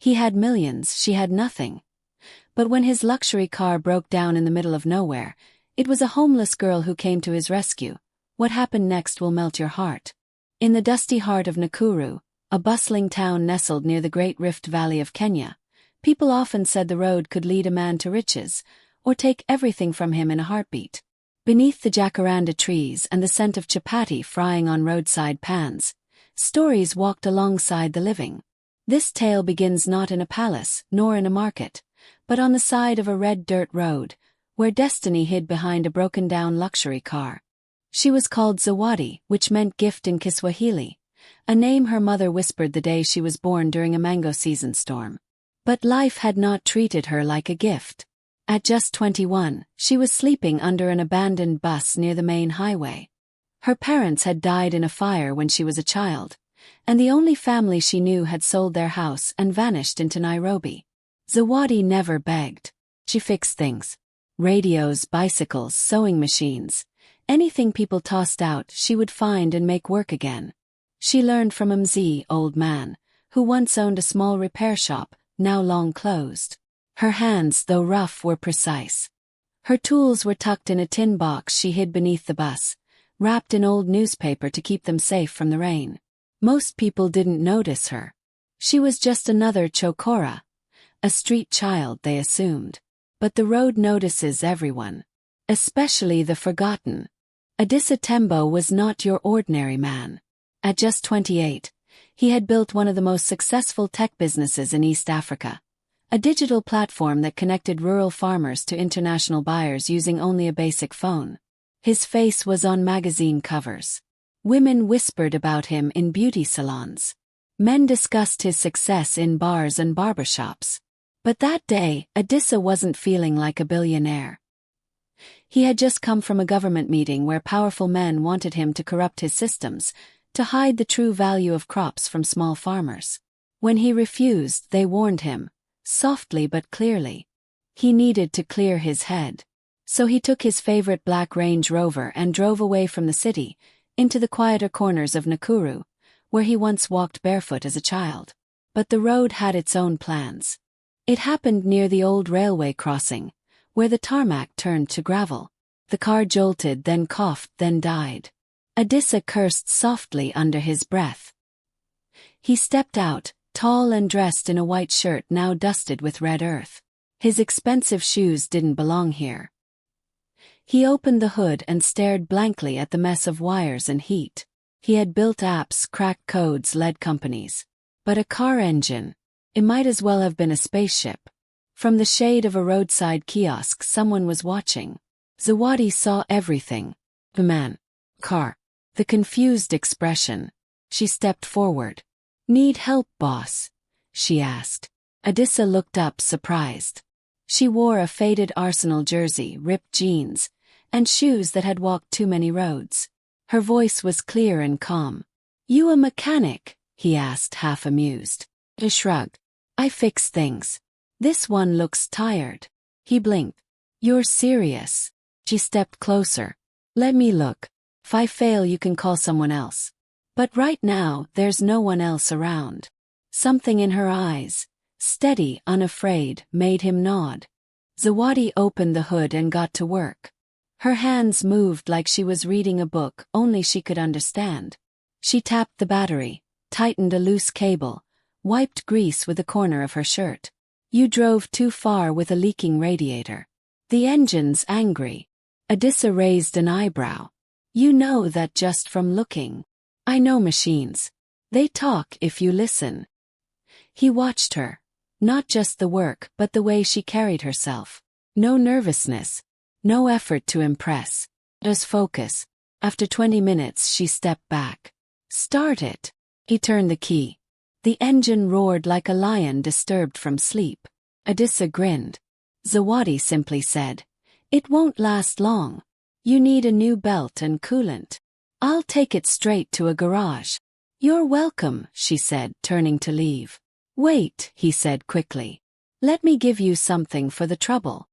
He had millions, she had nothing. But when his luxury car broke down in the middle of nowhere, it was a homeless girl who came to his rescue. What happened next will melt your heart. In the dusty heart of Nakuru, a bustling town nestled near the Great Rift Valley of Kenya, people often said the road could lead a man to riches, or take everything from him in a heartbeat. Beneath the jacaranda trees and the scent of chapati frying on roadside pans, stories walked alongside the living. This tale begins not in a palace, nor in a market, but on the side of a red dirt road, where destiny hid behind a broken-down luxury car. She was called Zawadi, which meant gift in Kiswahili, a name her mother whispered the day she was born during a mango season storm. But life had not treated her like a gift. At just 21, she was sleeping under an abandoned bus near the main highway. Her parents had died in a fire when she was a child, and the only family she knew had sold their house and vanished into Nairobi. Zawadi never begged. She fixed things. Radios, bicycles, sewing machines. Anything people tossed out, she would find and make work again. She learned from a mzee, old man, who once owned a small repair shop, now long closed. Her hands, though rough, were precise. Her tools were tucked in a tin box she hid beneath the bus, wrapped in old newspaper to keep them safe from the rain. Most people didn't notice her. She was just another chokora, a street child, they assumed. But the road notices everyone, especially the forgotten. Adisa Tembo was not your ordinary man. At just 28, he had built one of the most successful tech businesses in East Africa, a digital platform that connected rural farmers to international buyers using only a basic phone. His face was on magazine covers. Women whispered about him in beauty salons. Men discussed his success in bars and barbershops. But that day, Adisa wasn't feeling like a billionaire. He had just come from a government meeting where powerful men wanted him to corrupt his systems, to hide the true value of crops from small farmers. When he refused, they warned him, softly but clearly. He needed to clear his head. So he took his favorite black Range Rover and drove away from the city, into the quieter corners of Nakuru, where he once walked barefoot as a child. But the road had its own plans. It happened near the old railway crossing, where the tarmac turned to gravel. The car jolted, then coughed, then died. Adisa cursed softly under his breath. He stepped out, tall and dressed in a white shirt now dusted with red earth. His expensive shoes didn't belong here. He opened the hood and stared blankly at the mess of wires and heat. He had built apps, cracked codes, led companies. But a car engine, it might as well have been a spaceship. From the shade of a roadside kiosk, someone was watching. Zawadi saw everything. The man. Car. The confused expression. She stepped forward. "Need help, boss?" she asked. Adisa looked up, surprised. She wore a faded Arsenal jersey, ripped jeans, and shoes that had walked too many roads. Her voice was clear and calm. "You a mechanic?" he asked, half amused. He shrugged. "I fix things. This one looks tired." He blinked. "You're serious?" She stepped closer. "Let me look. If I fail, you can call someone else. But right now, there's no one else around." Something in her eyes, steady, unafraid, made him nod. Zawadi opened the hood and got to work. Her hands moved like she was reading a book only she could understand. She tapped the battery, tightened a loose cable, wiped grease with the corner of her shirt. "You drove too far with a leaking radiator. The engine's angry." Adisa raised an eyebrow. "You know that just from looking." "I know machines. They talk if you listen." He watched her. Not just the work, but the way she carried herself. No nervousness. No effort to impress. Just focus. After 20 minutes, she stepped back. "Start it." He turned the key. The engine roared like a lion disturbed from sleep. Adisa grinned. Zawadi simply said, "It won't last long. You need a new belt and coolant. I'll take it straight to a garage." "You're welcome," she said, turning to leave. "Wait," he said quickly. "Let me give you something for the trouble."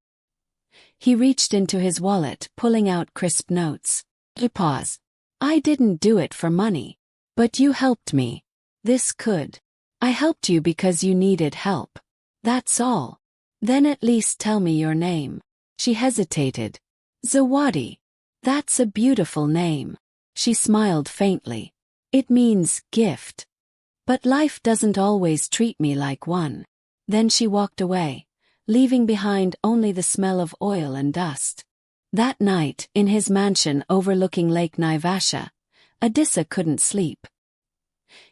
He reached into his wallet, pulling out crisp notes. He paused. "I didn't do it for money. But you helped me. This could." I helped you because you needed help. That's all. Then at least tell me your name. She hesitated. Zawadi. That's a beautiful name. She smiled faintly. It means gift. But life doesn't always treat me like one. Then she walked away, leaving behind only the smell of oil and dust. That night, in his mansion overlooking Lake Naivasha, Adisa couldn't sleep.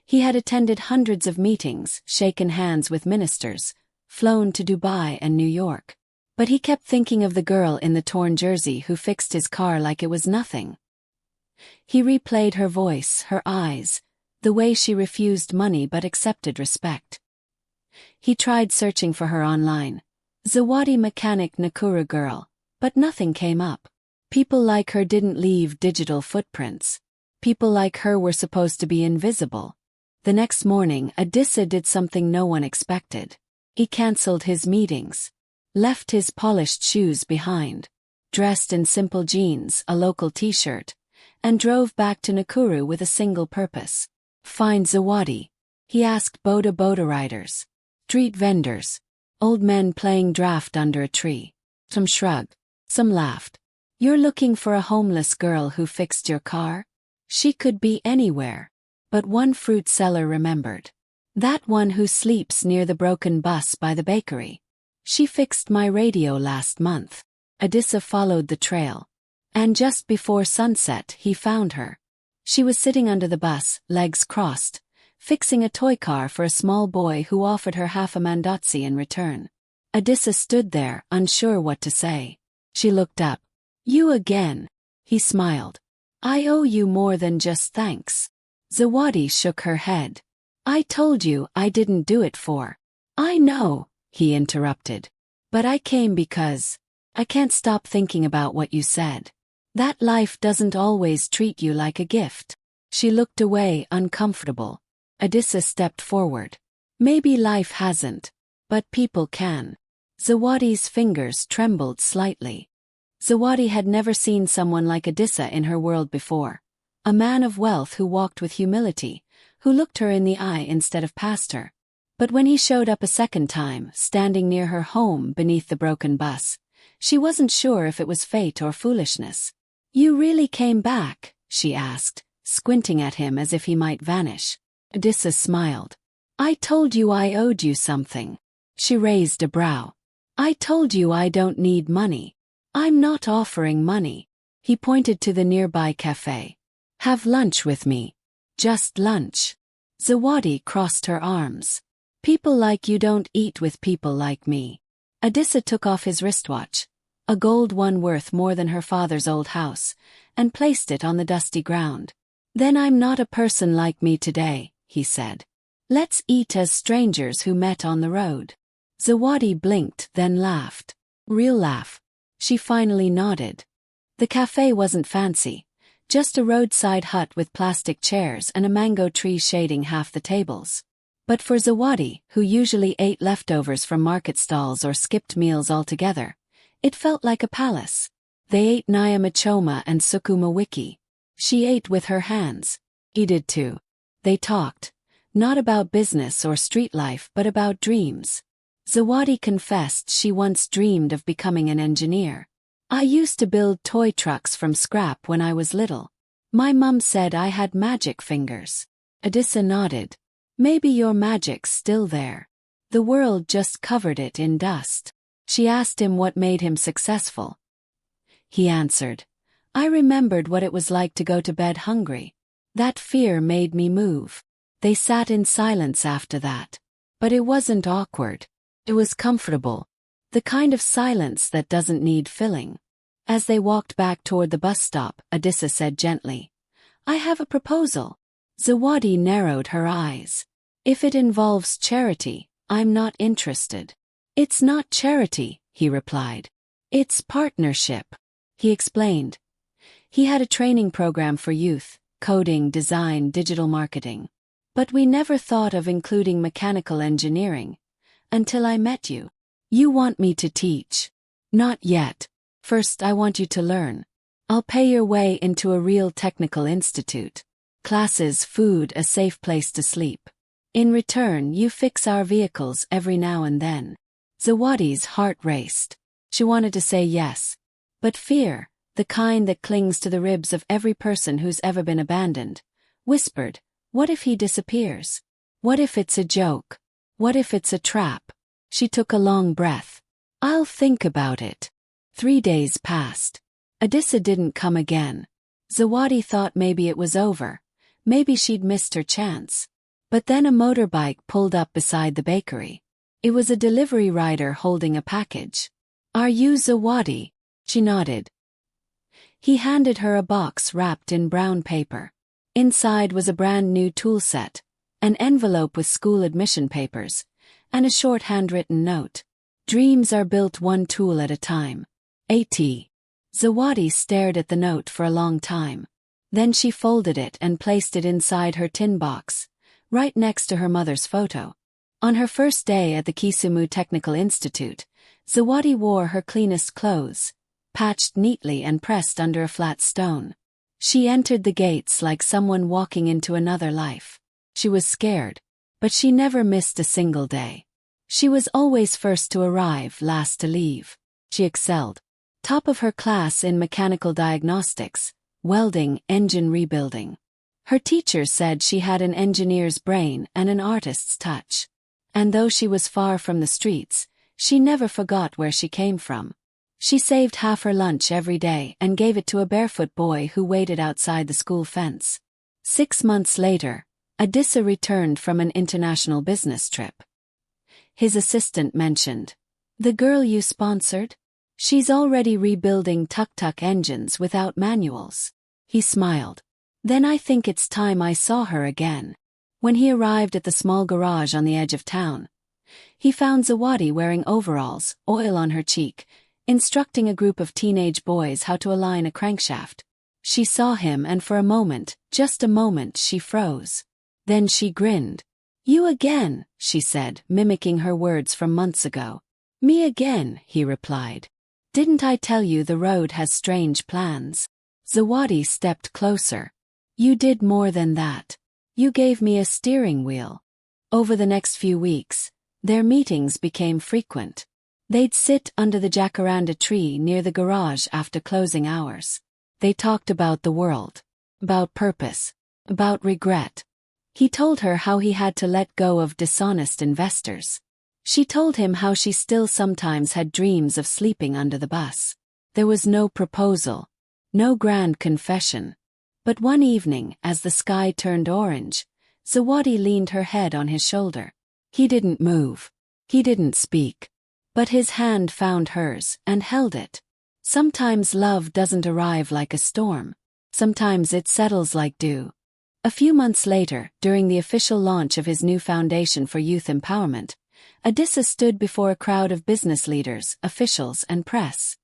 He had attended hundreds of meetings, shaken hands with ministers, flown to Dubai and New York. But he kept thinking of the girl in the torn jersey who fixed his car like it was nothing. He replayed her voice, her eyes, the way she refused money but accepted respect. He tried searching for her online. Zawadi mechanic Nakuru girl. But nothing came up. People like her didn't leave digital footprints. People like her were supposed to be invisible. The next morning, Adisa did something no one expected. He cancelled his meetings, left his polished shoes behind, dressed in simple jeans, a local t-shirt, and drove back to Nakuru with a single purpose. Find Zawadi. He asked boda riders, street vendors, old men playing draft under a tree. Some shrugged. Some laughed. You're looking for a homeless girl who fixed your car? She could be anywhere. But one fruit seller remembered. That one who sleeps near the broken bus by the bakery. She fixed my radio last month. Adisa followed the trail. And just before sunset he found her. She was sitting under the bus, legs crossed, fixing a toy car for a small boy who offered her half a mandotsi in return. Adisa stood there, unsure what to say. She looked up. You again. He smiled. I owe you more than just thanks. Zawadi shook her head. I told you I didn't do it for. I know, he interrupted. But I came because I can't stop thinking about what you said. That life doesn't always treat you like a gift. She looked away, uncomfortable. Adisa stepped forward. Maybe life hasn't, but people can. Zawadi's fingers trembled slightly. Zawadi had never seen someone like Adisa in her world before. A man of wealth who walked with humility, who looked her in the eye instead of past her. But when he showed up a second time, standing near her home beneath the broken bus, she wasn't sure if it was fate or foolishness. You really came back? She asked, squinting at him as if he might vanish. Adisa smiled. I told you I owed you something. She raised a brow. I told you I don't need money. I'm not offering money. He pointed to the nearby cafe. Have lunch with me. Just lunch. Zawadi crossed her arms. People like you don't eat with people like me. Adisa took off his wristwatch, a gold one worth more than her father's old house, and placed it on the dusty ground. Then I'm not a person like me today, he said. Let's eat as strangers who met on the road. Zawadi blinked, then laughed. Real laugh. She finally nodded. The cafe wasn't fancy, just a roadside hut with plastic chairs and a mango tree shading half the tables. But for Zawadi, who usually ate leftovers from market stalls or skipped meals altogether, it felt like a palace. They ate nyama choma and sukuma wiki. She ate with her hands. He did too. They talked, not about business or street life but about dreams. Zawadi confessed she once dreamed of becoming an engineer. I used to build toy trucks from scrap when I was little. My mum said I had magic fingers. Adisa nodded. Maybe your magic's still there. The world just covered it in dust. She asked him what made him successful. He answered, I remembered what it was like to go to bed hungry. That fear made me move. They sat in silence after that. But it wasn't awkward. It was comfortable. The kind of silence that doesn't need filling. As they walked back toward the bus stop, Adisa said gently, I have a proposal. Zawadi narrowed her eyes. If it involves charity, I'm not interested. It's not charity, he replied. It's partnership. He explained. He had a training program for youth, coding, design, digital marketing. But we never thought of including mechanical engineering. Until I met you. You want me to teach? Not yet. First I want you to learn. I'll pay your way into a real technical institute. Classes, food, a safe place to sleep. In return, you fix our vehicles every now and then. Zawadi's heart raced. She wanted to say yes. But fear, the kind that clings to the ribs of every person who's ever been abandoned, whispered, what if he disappears? What if it's a joke? What if it's a trap? She took a long breath. I'll think about it. 3 days passed. Adisa didn't come again. Zawadi thought maybe it was over. Maybe she'd missed her chance. But then a motorbike pulled up beside the bakery. It was a delivery rider holding a package. Are you Zawadi? She nodded. He handed her a box wrapped in brown paper. Inside was a brand new tool set, an envelope with school admission papers, and a short handwritten note. Dreams are built one tool at a time. A.T. Zawadi stared at the note for a long time. Then she folded it and placed it inside her tin box, right next to her mother's photo. On her first day at the Kisumu Technical Institute, Zawadi wore her cleanest clothes, patched neatly and pressed under a flat stone. She entered the gates like someone walking into another life. She was scared, but she never missed a single day. She was always first to arrive, last to leave. She excelled. Top of her class in mechanical diagnostics, welding, engine rebuilding. Her teachers said she had an engineer's brain and an artist's touch. And though she was far from the streets, she never forgot where she came from. She saved half her lunch every day and gave it to a barefoot boy who waited outside the school fence. 6 months later, Adisa returned from an international business trip. His assistant mentioned, "The girl you sponsored? She's already rebuilding tuk-tuk engines without manuals." He smiled. "Then I think it's time I saw her again." When he arrived at the small garage on the edge of town, he found Zawadi wearing overalls, oil on her cheek, instructing a group of teenage boys how to align a crankshaft. She saw him and for a moment, just a moment, she froze. Then she grinned. "You again," she said, mimicking her words from months ago. "Me again," he replied. "Didn't I tell you the road has strange plans?" Zawadi stepped closer. "You did more than that. You gave me a steering wheel." Over the next few weeks, their meetings became frequent. They'd sit under the jacaranda tree near the garage after closing hours. They talked about the world, about purpose, about regret. He told her how he had to let go of dishonest investors. She told him how she still sometimes had dreams of sleeping under the bus. There was no proposal, no grand confession. But one evening, as the sky turned orange, Zawadi leaned her head on his shoulder. He didn't move. He didn't speak. But his hand found hers and held it. Sometimes love doesn't arrive like a storm. Sometimes it settles like dew. A few months later, during the official launch of his new foundation for youth empowerment, Adisa stood before a crowd of business leaders, officials, and press.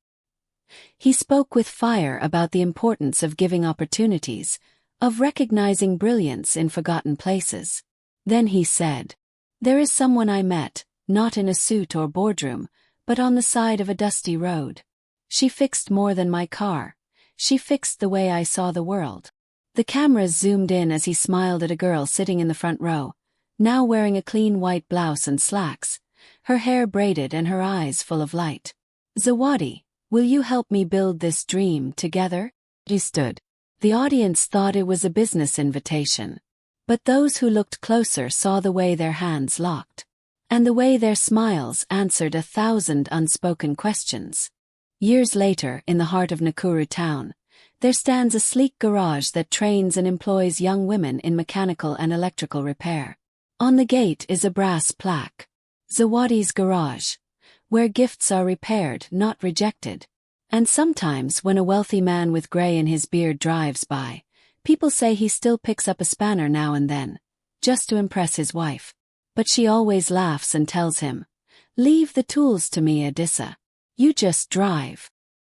He spoke with fire about the importance of giving opportunities, of recognizing brilliance in forgotten places. Then he said, "There is someone I met, not in a suit or boardroom, but on the side of a dusty road. She fixed more than my car. She fixed the way I saw the world." The cameras zoomed in as he smiled at a girl sitting in the front row, now wearing a clean white blouse and slacks, her hair braided and her eyes full of light. "Zawadi, will you help me build this dream together?" She stood. The audience thought it was a business invitation. But those who looked closer saw the way their hands locked, and the way their smiles answered 1,000 unspoken questions. Years later, in the heart of Nakuru town, there stands a sleek garage that trains and employs young women in mechanical and electrical repair. On the gate is a brass plaque, "Zawadi's Garage," where gifts are repaired, not rejected. And sometimes when a wealthy man with gray in his beard drives by, people say he still picks up a spanner now and then, just to impress his wife. But she always laughs and tells him, "Leave the tools to me, Adisa. You just drive."